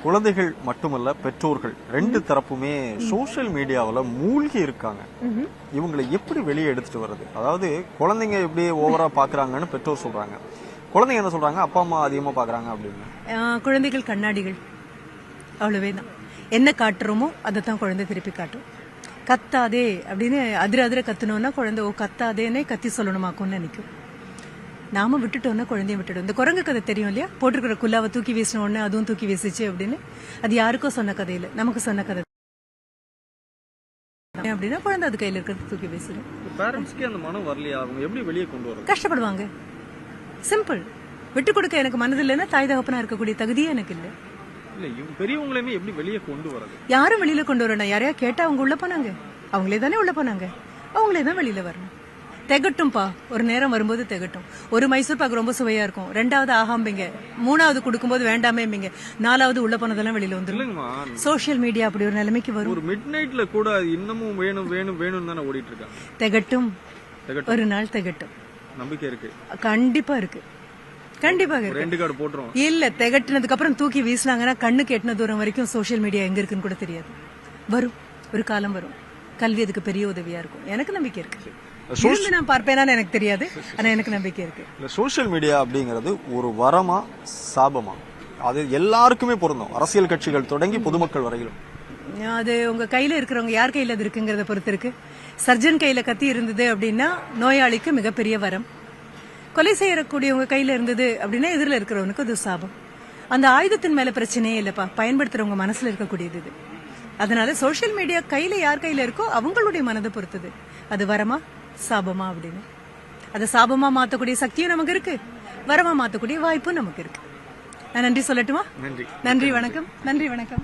குழந்தைகள் மட்டுமல்ல பெற்றோர்கள் ரெண்டு தரப்புமே சோசியல் மீடியாவில் மூழ்கி இருக்காங்க. இவங்களை எப்படி வெளியே எடுத்துட்டு வர்றது? அதாவது குழந்தைங்க எப்படி ஓவரா பாக்குறாங்கன்னு பெற்றோர் சொல்றாங்க, குழந்தைங்க என்ன சொல்றாங்க, அப்பா அம்மா அதிகமா பாக்குறாங்க அப்படின்னு. குழந்தைகள் கண்ணாடிகள், அவ்வளவேதான். என்ன காட்டுறோமோ அதை தான் குழந்தை திருப்பி காட்டும். கத்தாதே அப்படின்னு அதிர கத்துனோம்னா குழந்தை ஓ கத்தாதேன்னே கத்தி சொல்லணுமாக்கும்னு நினைக்கும். நாம விட்டுட்டோம்னா குழந்தைய விட்டுடும். இந்த குரங்கு கதை தெரியும் இல்லையா? போட்டிருக்கிற குல்லாவை தூக்கி வீசின உடனே அதுவும் தூக்கி வீசிச்சு அப்படின்னு. அது யாருக்கோ சொன்ன கதை இல்லை, நமக்கு சொன்ன கதை. அப்படின்னா குழந்தை அது கையில இருக்கிறது தூக்கி வீசிடும். பேரண்ட்ஸ்க்கு அந்த மனம் வரலையா? அவங்க எப்படி வெளியே கொண்டு வர கஷ்டப்படுவாங்க. சிம்பிள். விட்டு கொடுக்க எனக்கு மனது இல்லைன்னா தாய் தகப்பனா இருக்கக்கூடிய தகுதியே எனக்கு இல்லை. பெரியவங்களையுமே எப்படி வெளியே கொண்டு வரது? யாரும் வெளியில கொண்டு வரணும். யாரையா கேட்டா அவங்க உள்ள போனாங்க, அவங்களே தானே உள்ள போனாங்க, அவங்களே தான் வெளியில வரணும். திகட்டும்பா, ஒரு நேரம் வரும்போது திகட்டும். ஒரு மைசூர் பாக்கு ரொம்ப சுவையா இருக்கும், ரெண்டாவது ஆகாம்பிங்க, மூணாவது கொடுக்கும்போது வேண்டாமேம்பிங்க, நாலாவது உள்ள போனதெல்லாம் வெளியில வந்துடும். சோசியல் மீடியா அப்படி ஒரு நிலைமைக்கு வரும். ஒரு மிட் நைட்ல கூட இன்னமும் வேணும் வேணும் வேணும் தானே ஓடிட்டு இருக்காங்க. திகட்டும், ஒரு நாள் திகட்டும். நம்பிக்கை இருக்கு, கண்டிப்பா இருக்கு, கண்டிப்பா இருக்கு. இல்ல திகட்டினதுக்கு அப்புறம் தூக்கி வீசினாங்கன்னா கண்ணுக்கு எட்டின தூரம் வரைக்கும் சோசியல் மீடியா எங்க இருக்குன்னு கூட தெரியாது. வரும், ஒரு காலம் வரும். கல்வி அதுக்கு பெரிய உதவியா இருக்கும். எனக்கு நம்பிக்கை இருக்கு. நான் பார்ப்பேனான்னு எனக்கு தெரியாது, ஆனா எனக்கு நம்பிக்கை இருக்கு. சோசியல் மீடியா அப்படிங்கிறது ஒரு வரமா சாபமா? அது எல்லாருக்குமே பொருந்தும், அரசியல் கட்சிகள் தொடங்கி பொதுமக்கள் வரையிலும். அது உங்க கையில இருக்கிறவங்க யார் கையில அது இருக்குங்கிறத பொறுத்து இருக்கு. சர்ஜன் கையில கத்தி இருந்தது அப்படின்னா நோயாளிக்கு மிகப்பெரிய வரம். கொலை செய்யக்கூடியவங்க கையில இருந்தது அப்படின்னா எதிரில் இருக்கிறவனுக்கு அது சாபம். அந்த ஆயுதத்தின் மேல பிரச்சனையே இல்லப்பா, பயன்படுத்துறவங்க மனசுல இருக்கக்கூடியது இது. அதனால சோசியல் மீடியா கையில யார் கையில இருக்கோ அவங்களுடைய மனதை பொறுத்தது அது வரமா சாபமா அப்படின்னு. அதை சாபமா மாத்தக்கூடிய சக்தியும் நமக்கு இருக்கு, வரமா மாத்தக்கூடிய வாய்ப்பும் நமக்கு இருக்கு. நான் நன்றி சொல்லட்டுமா? நன்றி, நன்றி, வணக்கம். நன்றி, வணக்கம்.